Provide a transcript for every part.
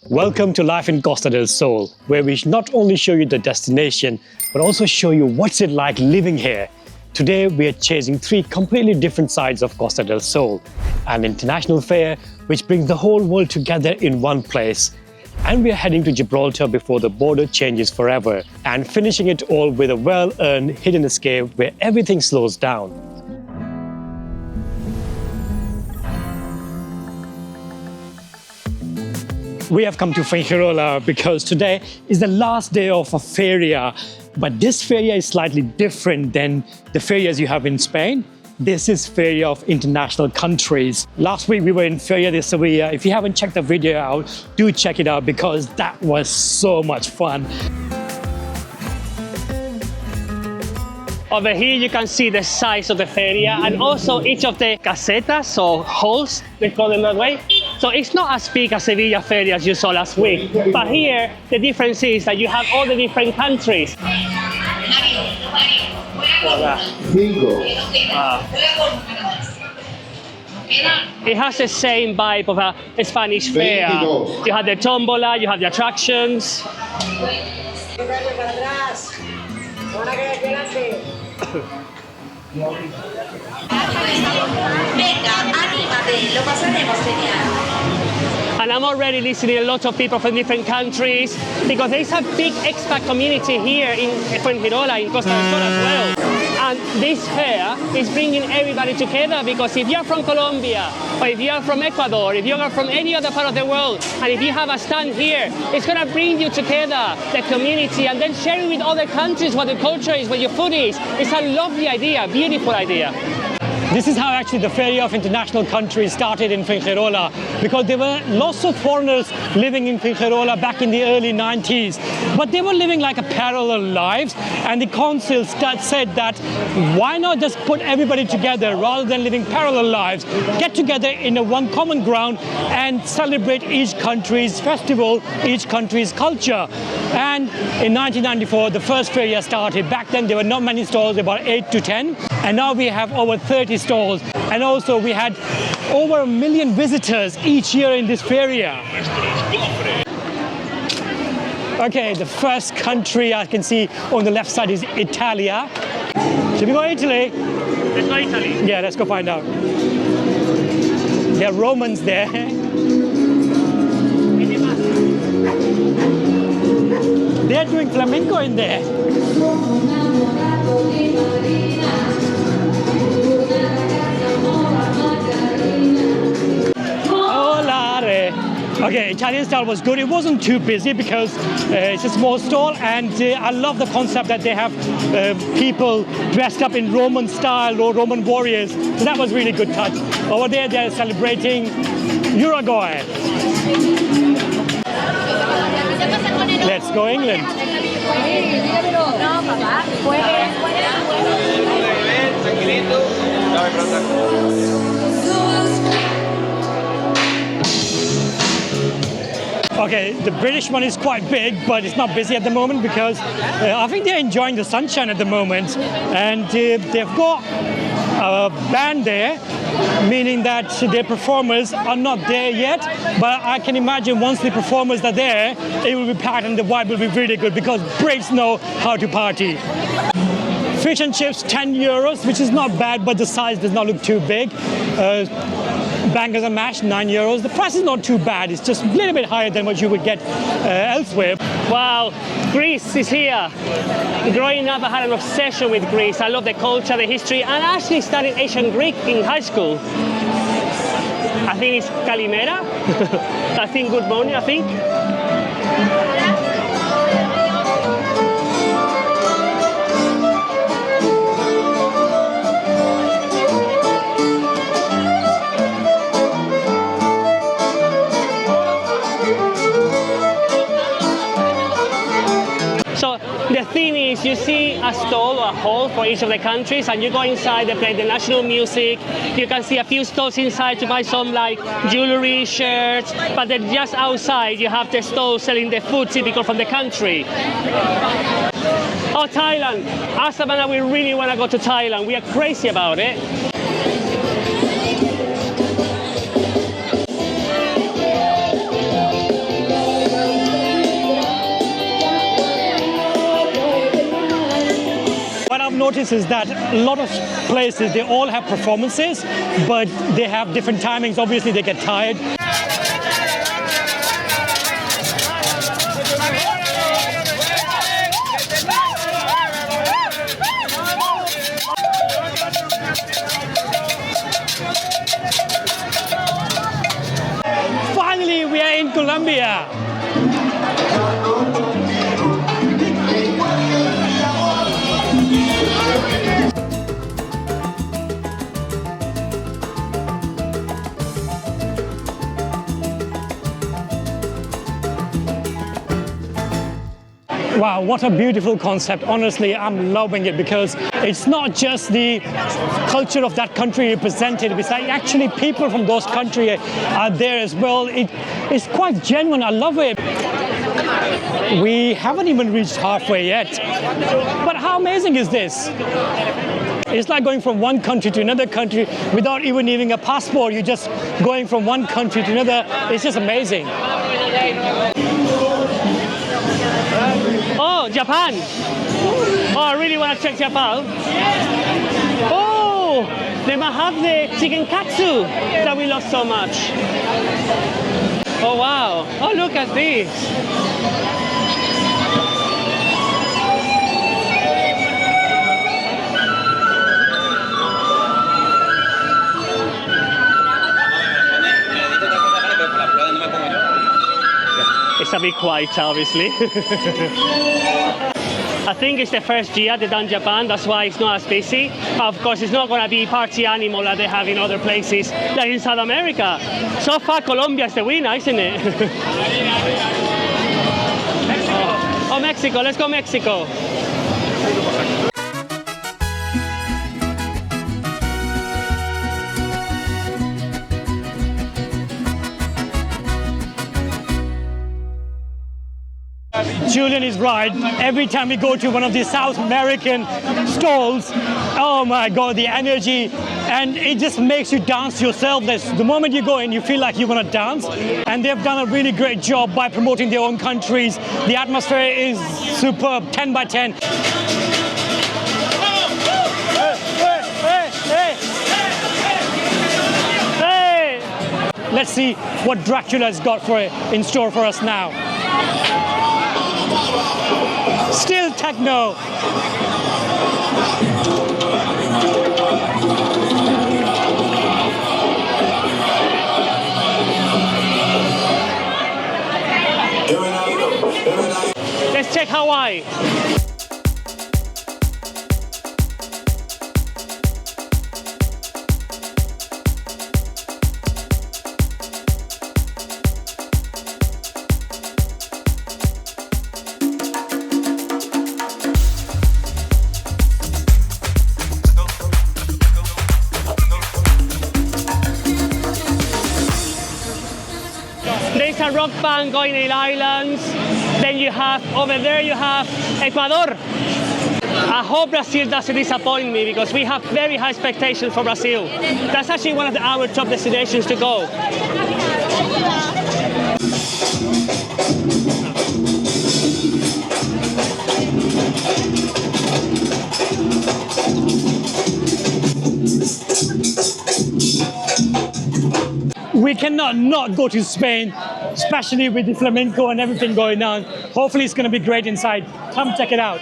Welcome to Life in Costa del Sol, where we not only show you the destination, but also show you what's it like living here. Today, we are chasing three completely different sides of Costa del Sol. An international fair, which brings the whole world together in one place. And we are heading to Gibraltar before the border changes forever. And finishing it all with a well-earned hidden escape where everything slows down. We have come to Fuengirola because today is the last day of a feria, but this feria is slightly different than the ferias you have in Spain. This is Feria of International Countries. Last week we were in Feria de Sevilla. If you haven't checked the video out, do check it out because that was so much fun. Over here you can see the size of the feria and also each of the casetas or halls, they call them that way. So it's not as big as Sevilla Feria as you saw last week, but here the difference is that you have all the different countries. It has the same vibe of a Spanish fair. You have the tombola, you have the attractions. And I'm already listening to a lot of people from different countries because there is a big expat community here in Fuengirola, in Costa del Sol as well. And this fair is bringing everybody together because if you're from Colombia, or if you're from Ecuador, if you're from any other part of the world, and if you have a stand here, it's going to bring you together, the community, and then sharing with other countries what the culture is, what your food is. It's a lovely idea, beautiful idea. This is how actually the Feria of International Countries started in Fuengirola, because there were lots of foreigners living in Fuengirola back in the early 90s, but they were living like a parallel lives, and the council said that why not just put everybody together rather than living parallel lives, get together in a one common ground and celebrate each country's festival, each country's culture. And in 1994, the first Feria started. Back then there were not many stalls, about 8 to 10, and now we have over 30 stalls, and also we had over 1 million visitors each year in this feria. Okay, the first country I can see on the left side is Italia. Should we go Italy? Let's go Italy. Yeah, let's go find out. There are Romans there. They're doing flamenco in there. Okay, Italian style was good. It wasn't too busy because it's a small stall, and I love the concept that they have people dressed up in Roman style or Roman warriors. So that was really good touch. Over there, they're celebrating Uruguay. Let's go England. Okay, the British one is quite big, but it's not busy at the moment because I think they're enjoying the sunshine at the moment, and they've got a band there, meaning that their performers are not there yet, but I can imagine once the performers are there, it will be packed and the vibe will be really good because Brits know how to party. Fish and chips, 10 euros, which is not bad, but the size does not look too big. Bangers and mash, 9 euros. The price is not too bad. It's just a little bit higher than what you would get elsewhere. Wow, Greece is here. Growing up, I had an obsession with Greece. I love the culture, the history, and I actually studied ancient Greek in high school. I think it's Kalimera. I think good morning, I think. The thing is, you see a stall or a hall for each of the countries, and you go inside, they play the national music. You can see a few stalls inside to buy some like jewelry, shirts, but then just outside you have the stalls selling the food typical from the country. Oh, Thailand. Asabana, we really want to go to Thailand. We are crazy about it. noticed is that a lot of places, they all have performances, but they have different timings. Obviously, they get tired. Finally, we are in Colombia. Wow, what a beautiful concept. Honestly, I'm loving it because it's not just the culture of that country represented, it's like actually people from those countries are there as well. It's quite genuine. I love it. We haven't even reached halfway yet. But how amazing is this? It's like going from one country to another country without even needing a passport. You're just going from one country to another. It's just amazing. Oh, Japan. Oh, I really want to check Japan. Oh, they might have the chicken katsu that we love so much. Oh, wow. Oh, look at this. It's a bit quiet, obviously. I think it's the first year they've done Japan, that's why it's not as busy. Of course, it's not going to be party animal that they have in other places, like in South America. So far, Colombia is the winner, isn't it? Oh, Mexico, let's go Mexico. Julian is right. Every time we go to one of these South American stalls, oh my God, the energy, and it just makes you dance yourself. The moment you go in, you feel like you want to dance, and they've done a really great job by promoting their own countries. The atmosphere is superb, 10 by 10. Let's see what Dracula's got in store for us now. Still techno. Let's check Hawaii. There's a rock band going in islands. Then you have, over there you have Ecuador. I hope Brazil doesn't disappoint me because we have very high expectations for Brazil. That's actually one of our top destinations to go. We cannot not go to Spain, especially with the flamenco and everything going on. Hopefully it's going to be great inside. Come check it out.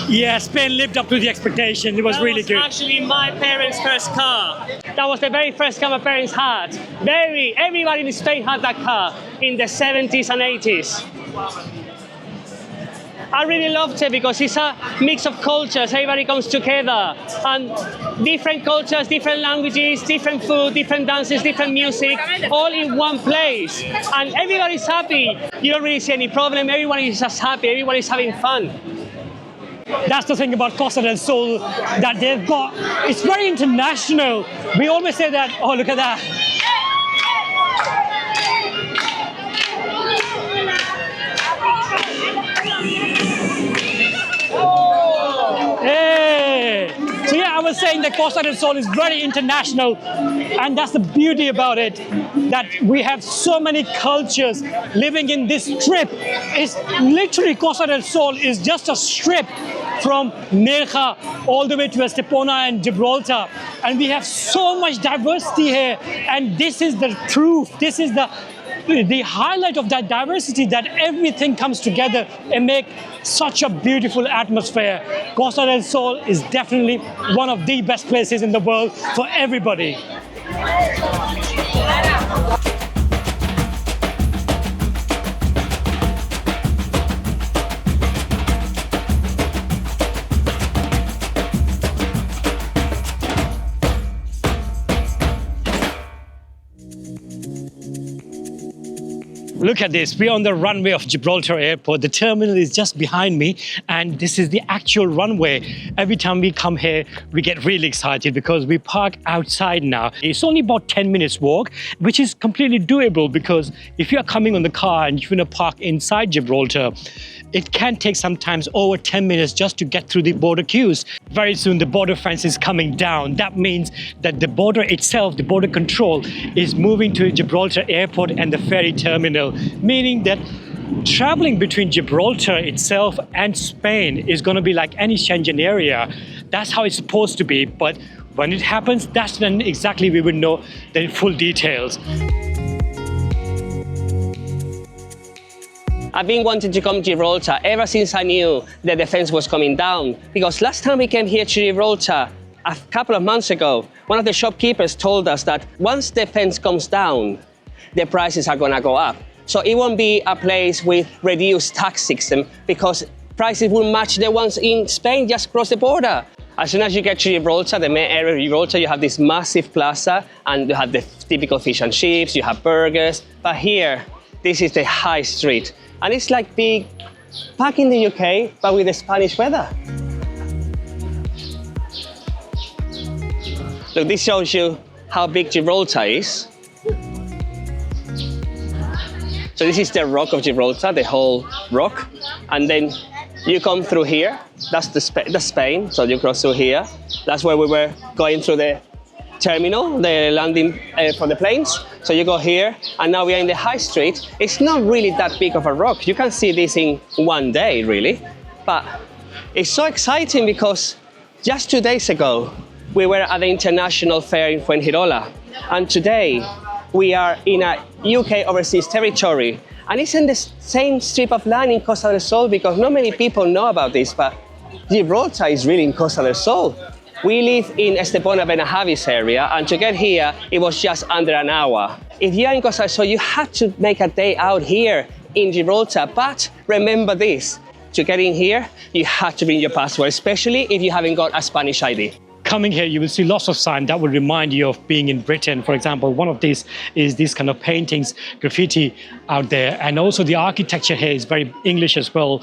Yeah, Spain lived up to the expectation. It was really good. That was actually my parents' first car. That was the very first car my parents had. Everybody in Spain had that car in the 70s and 80s. I really loved it because it's a mix of cultures. Everybody comes together, and different cultures, different languages, different food, different dances, different music, all in one place. And everybody's happy. You don't really see any problem. Everyone is just happy. Everyone is having fun. That's the thing about Costa del Sol, that they've got, it's very international. We always say that, oh, look at that. was saying that Costa del Sol is very international, and that's the beauty about it, that we have so many cultures living in this strip. It's literally, Costa del Sol is just a strip from Nerja all the way to Estepona and Gibraltar. And we have so much diversity here, and this is the truth. This is the highlight of that diversity, that everything comes together and make such a beautiful atmosphere. Costa del Sol is definitely one of the best places in the world for everybody. Look at this, we're on the runway of Gibraltar Airport. The terminal is just behind me, and this is the actual runway. Every time we come here, we get really excited because we park outside now. It's only about 10 minutes walk, which is completely doable, because if you're coming on the car and you're gonna park inside Gibraltar, it can take sometimes over 10 minutes just to get through the border queues. Very soon the border fence is coming down. That means that the border itself, the border control, is moving to Gibraltar Airport and the ferry terminal, meaning that traveling between Gibraltar itself and Spain is going to be like any Schengen area. That's how it's supposed to be, but when it happens, that's when exactly we would know the full details. I've been wanting to come to Gibraltar ever since I knew the defense was coming down. Because last time we came here to Gibraltar, a couple of months ago, one of the shopkeepers told us that once the fence comes down, the prices are gonna go up. So it won't be a place with reduced tax system, because prices will match the ones in Spain just across the border. As soon as you get to Gibraltar, the main area of Gibraltar, you have this massive plaza, and you have the typical fish and chips, you have burgers. But here, this is the high street. And it's like being back in the UK, but with the Spanish weather. Look, this shows you how big Gibraltar is. So this is the rock of Gibraltar, the whole rock. And then you come through here, that's Spain, so you cross through here. That's where we were going through the terminal, the landing for the planes. So you go here, and now we are in the high street. It's not really that big of a rock. You can see this in one day, really. But it's so exciting because just 2 days ago, we were at the international fair in Fuengirola. And today, we are in a UK overseas territory. And it's in the same strip of land in Costa del Sol, because not many people know about this, but Gibraltar is really in Costa del Sol. We live in Estepona, Benahavis area, and to get here, it was just under an hour. If you're in Costa del Sol, you have to make a day out here in Gibraltar, but remember this, to get in here, you have to bring your passport, especially if you haven't got a Spanish ID. Coming here, you will see lots of signs that will remind you of being in Britain. For example, one of these is these kind of paintings, graffiti out there. And also the architecture here is very English as well.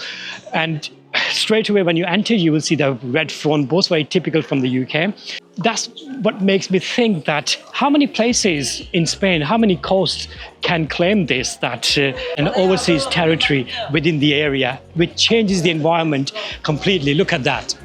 And straight away when you enter, you will see the red front boats, very typical from the UK. That's what makes me think that how many places in Spain, how many coasts can claim this, that an overseas territory within the area, which changes the environment completely. Look at that.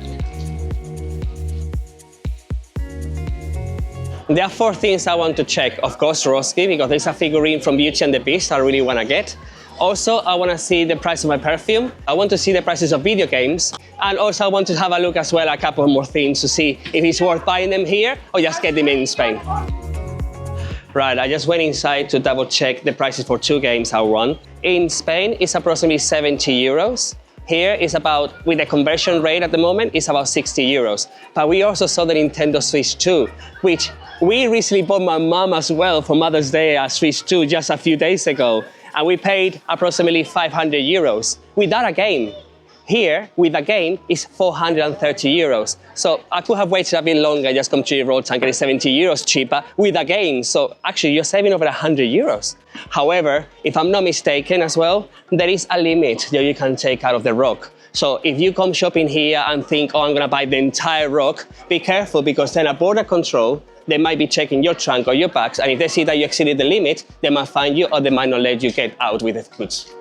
There are 4 things I want to check. Of course, Roski, because there's a figurine from Beauty and the Beast I really want to get. Also, I want to see the price of my perfume. I want to see the prices of video games. And also, I want to have a look as well at a couple more things to see if it's worth buying them here or just get them in Spain. Right, I just went inside to double check the prices for 2 games I won. In Spain, it's approximately 70 euros. Here is about, with the conversion rate at the moment, it's about 60 euros. But we also saw the Nintendo Switch 2, which we recently bought my mom as well for Mother's Day, a Switch 2 just a few days ago. And we paid approximately 500 euros without a game. Here, with a game, it's 430 euros. So I could have waited a bit longer, just come to Gibraltar and get 70 euros cheaper with a game. So actually, you're saving over 100 euros. However, if I'm not mistaken as well, there is a limit that you can take out of the rock. So if you come shopping here and think, oh, I'm gonna buy the entire rock, be careful, because then at border control, they might be checking your trunk or your bags, and if they see that you exceeded the limit, they might fine you or they might not let you get out with the goods.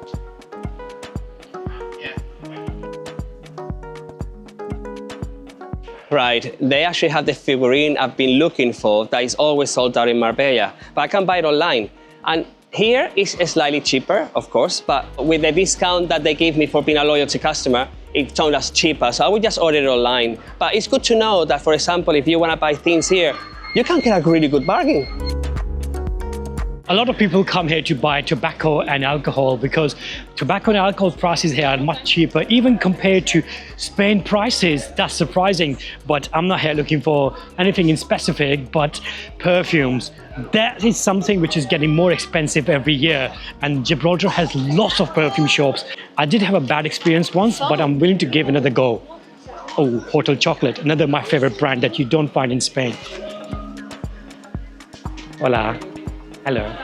Right, they actually have the figurine I've been looking for that is always sold out in Marbella, but I can buy it online. And here is slightly cheaper, of course, but with the discount that they give me for being a loyalty customer, it turned out cheaper, so I would just order it online. But it's good to know that, for example, if you want to buy things here, you can get a really good bargain. A lot of people come here to buy tobacco and alcohol because tobacco and alcohol prices here are much cheaper, even compared to Spain prices. That's surprising, but I'm not here looking for anything in specific, but perfumes. That is something which is getting more expensive every year, and Gibraltar has lots of perfume shops. I did have a bad experience once, but I'm willing to give another go. Oh, Hotel Chocolate, another my favorite brand that you don't find in Spain. Hola. Hello.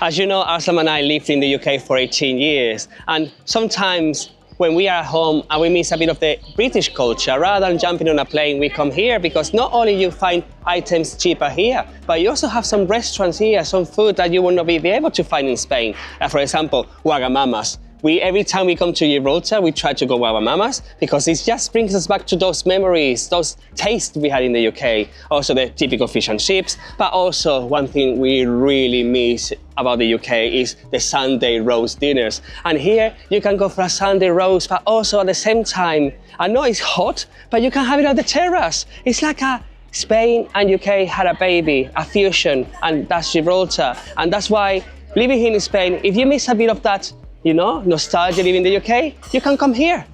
As you know, Arslan and I lived in the UK for 18 years, and sometimes when we are at home and we miss a bit of the British culture, rather than jumping on a plane, we come here because not only you find items cheaper here, but you also have some restaurants here, some food that you will not be able to find in Spain. For example, Wagamamas. Every time we come to Gibraltar, we try to go Wagamamas because it just brings us back to those memories, those tastes we had in the UK. Also the typical fish and chips, but also one thing we really miss about the UK is the Sunday roast dinners. And here you can go for a Sunday roast, but also at the same time, I know it's hot, but you can have it on the terrace. It's like a Spain and UK had a baby, a fusion, and that's Gibraltar. And that's why living here in Spain, if you miss a bit of that, you know, nostalgia living in the UK, you can come here.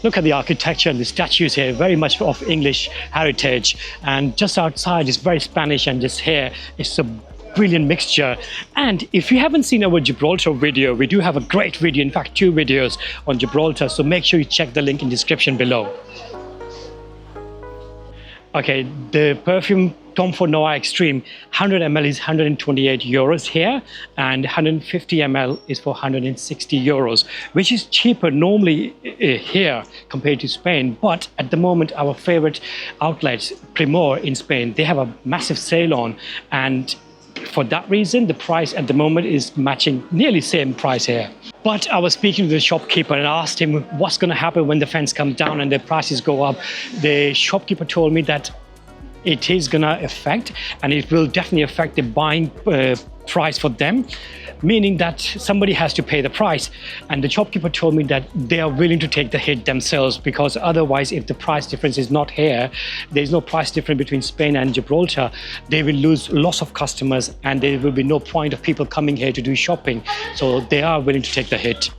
Look at the architecture and the statues here, very much of English heritage. And just outside is very Spanish, and just here is a brilliant mixture. And if you haven't seen our Gibraltar video, we do have a great video, in fact 2 videos on Gibraltar, so make sure you check the link in the description below. Okay, the perfume Tom Ford Noir Extreme 100 ml is 128 euros here, and 150 ml is for 160 euros, which is cheaper normally here compared to Spain. But at the moment, our favorite outlets, Primor in Spain, they have a massive sale on, and for that reason, the price at the moment is matching nearly same price here. But I was speaking to the shopkeeper and asked him what's going to happen when the fence comes down and the prices go up. The shopkeeper told me that it is going to affect, and it will definitely affect the buying price for them, meaning that somebody has to pay the price. And the shopkeeper told me that they are willing to take the hit themselves, because otherwise, if the price difference is not here, there's no price difference between Spain and Gibraltar, they will lose lots of customers and there will be no point of people coming here to do shopping. So they are willing to take the hit.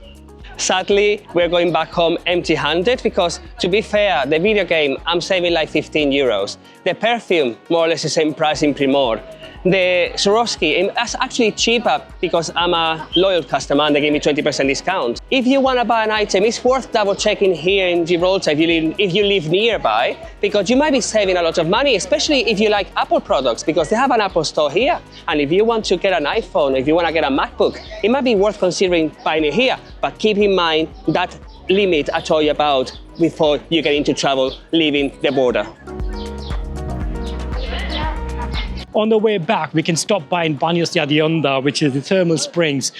Sadly, we're going back home empty-handed because, to be fair, the video game, I'm saving like 15 euros. The perfume, more or less the same price in Primor. The Swarovski, that's actually cheaper because I'm a loyal customer and they give me 20% discount. If you want to buy an item, it's worth double checking here in Gibraltar if you live nearby, because you might be saving a lot of money, especially if you like Apple products, because they have an Apple store here. And if you want to get an iPhone, if you want to get a MacBook, it might be worth considering buying it here. But keep in mind that limit I told you about before you get into trouble leaving the border. On the way back, we can stop by in Baños de Hedionda, which is the thermal springs,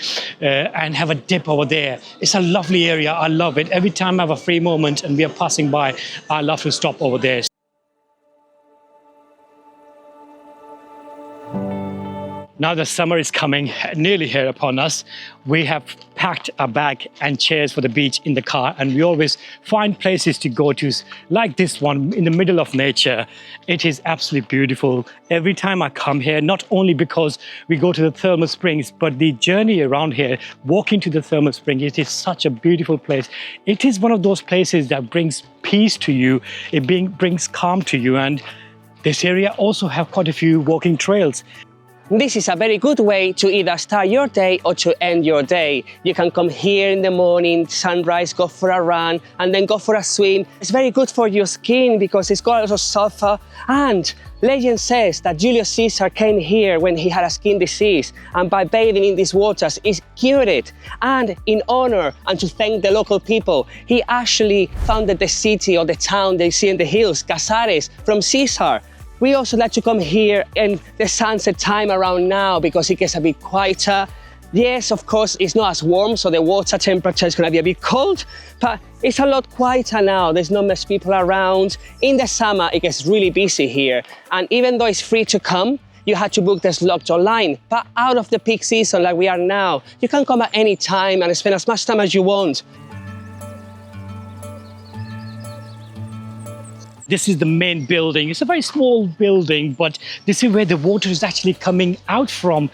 and have a dip over there. It's a lovely area. I love it. Every time I have a free moment and we are passing by, I love to stop over there. Now the summer is coming, nearly here upon us. We have packed a bag and chairs for the beach in the car, and we always find places to go to, like this one in the middle of nature. It is absolutely beautiful. Every time I come here, not only because we go to the thermal springs, but the journey around here, walking to the thermal spring, it is such a beautiful place. It is one of those places that brings peace to you. It brings calm to you, and this area also have quite a few walking trails. This is a very good way to either start your day or to end your day. You can come here in the morning, sunrise, go for a run, and then go for a swim. It's very good for your skin because it's got a lot of sulfur. And legend says that Julius Caesar came here when he had a skin disease, and by bathing in these waters, he cured it. And in honor and to thank the local people, he actually founded the city or the town they see in the hills, Casares, from Caesar. We also like to come here in the sunset time around now because it gets a bit quieter. Yes, of course, it's not as warm, so the water temperature is gonna be a bit cold, but it's a lot quieter now. There's not much people around. In the summer, it gets really busy here. And even though it's free to come, you had to book the slots online. But out of the peak season, like we are now, you can come at any time and spend as much time as you want. This is the main building. It's a very small building, but this is where the water is actually coming out from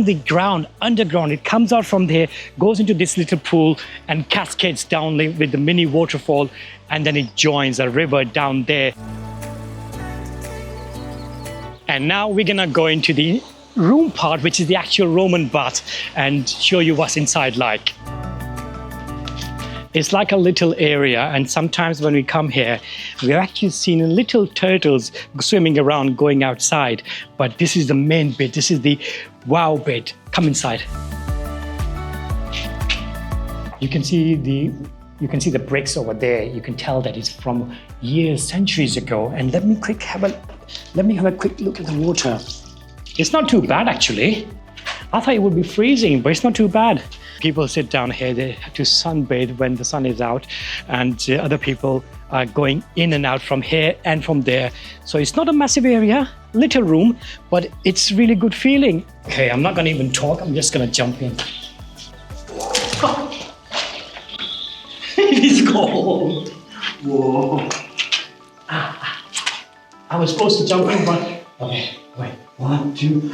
the ground, underground. It comes out from there, goes into this little pool and cascades down with the mini waterfall, and then it joins a river down there. And now we're gonna go into the room part, which is the actual Roman bath, and show you what's inside like. It's like a little area, and sometimes when we come here, we've actually seen little turtles swimming around, going outside. But this is the main bit. This is the wow bit. Come inside. You can see the bricks over there. You can tell that it's from years, centuries ago. And let me have a quick look at the water. It's not too bad, actually. I thought it would be freezing, but it's not too bad. People sit down here to sunbathe when the sun is out, and other people are going in and out from here and from there. So it's not a massive area, little room, but it's really good feeling. Okay, I'm not gonna even talk, I'm just gonna jump in. It is cold. Whoa. I was supposed to jump in, but okay, wait, 1, 2.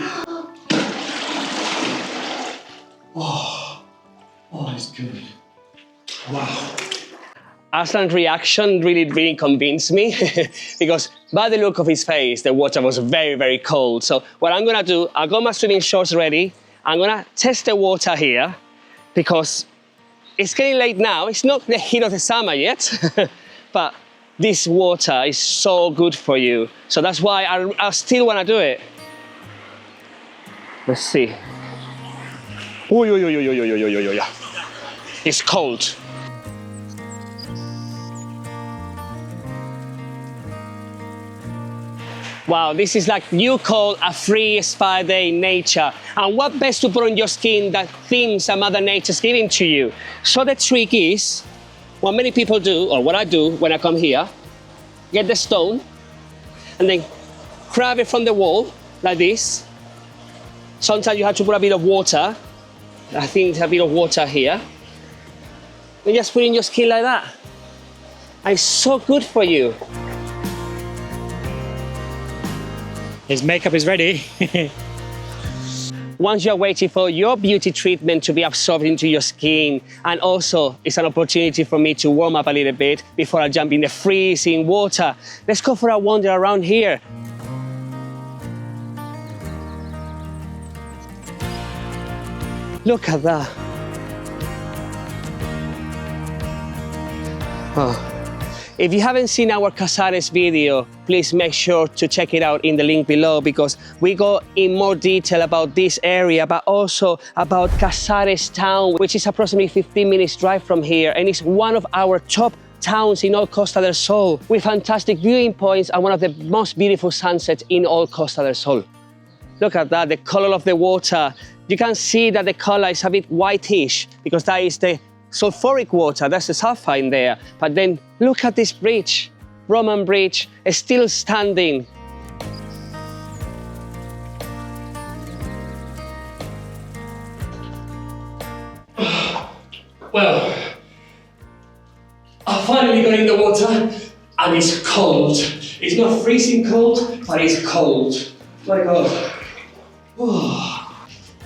Oh, it's good. Wow. Aslan's reaction really convinced me because by the look of his face, the water was very, very cold. So what I'm gonna do, I got my swimming shorts ready. I'm gonna test the water here because it's getting late now. It's not the heat of the summer yet, but this water is so good for you. So that's why I still wanna do it. Let's see. It's cold. Wow, this is like you call a free spa day in nature. And what best to put on your skin that things that Mother Nature's giving to you. So the trick is, what many people do, or what I do when I come here, get the stone and then grab it from the wall like this. Sometimes you have to put a bit of water. I think there's a bit of water here. And just put in your skin like that. And it's so good for you. His makeup is ready. Once you're waiting for your beauty treatment to be absorbed into your skin, and also it's an opportunity for me to warm up a little bit before I jump in the freezing water. Let's go for a wander around here. Look at that. Oh. If you haven't seen our Casares video, please make sure to check it out in the link below because we go in more detail about this area, but also about Casares town, which is approximately 15 minutes drive from here, and it's one of our top towns in all Costa del Sol, with fantastic viewing points and one of the most beautiful sunsets in all Costa del Sol. Look at that, the color of the water. You can see that the color is a bit whitish because that is the sulfuric water, that's the sulfur in there. But then look at this bridge, Roman bridge, is still standing. Well, I finally got in the water and it's cold. It's not freezing cold, but it's cold. My God. Oh.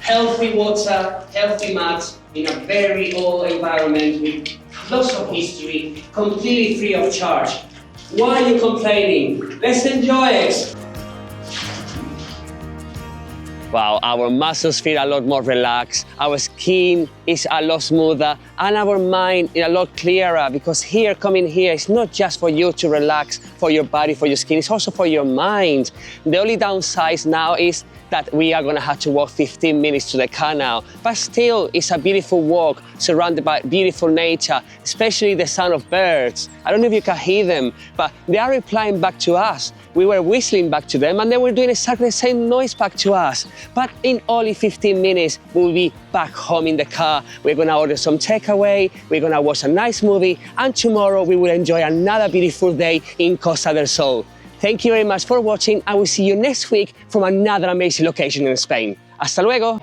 Healthy water, healthy mats, in a very old environment with lots of history, completely free of charge. Why are you complaining? Let's enjoy it. Wow, our muscles feel a lot more relaxed, our skin is a lot smoother, and our mind is a lot clearer because coming here, it's not just for you to relax, for your body, for your skin, it's also for your mind. The only downside now is that we are gonna have to walk 15 minutes to the canal, but still it's a beautiful walk surrounded by beautiful nature, especially the sound of birds. I don't know if you can hear them, but they are replying back to us. we were whistling back to them and they were doing exactly the same noise back to us. But in only 15 minutes, we'll be back home in the car. We're gonna order some takeaway, we're gonna watch a nice movie, and tomorrow we will enjoy another beautiful day in Costa del Sol. Thank you very much for watching. I will see you next week from another amazing location in Spain. Hasta luego!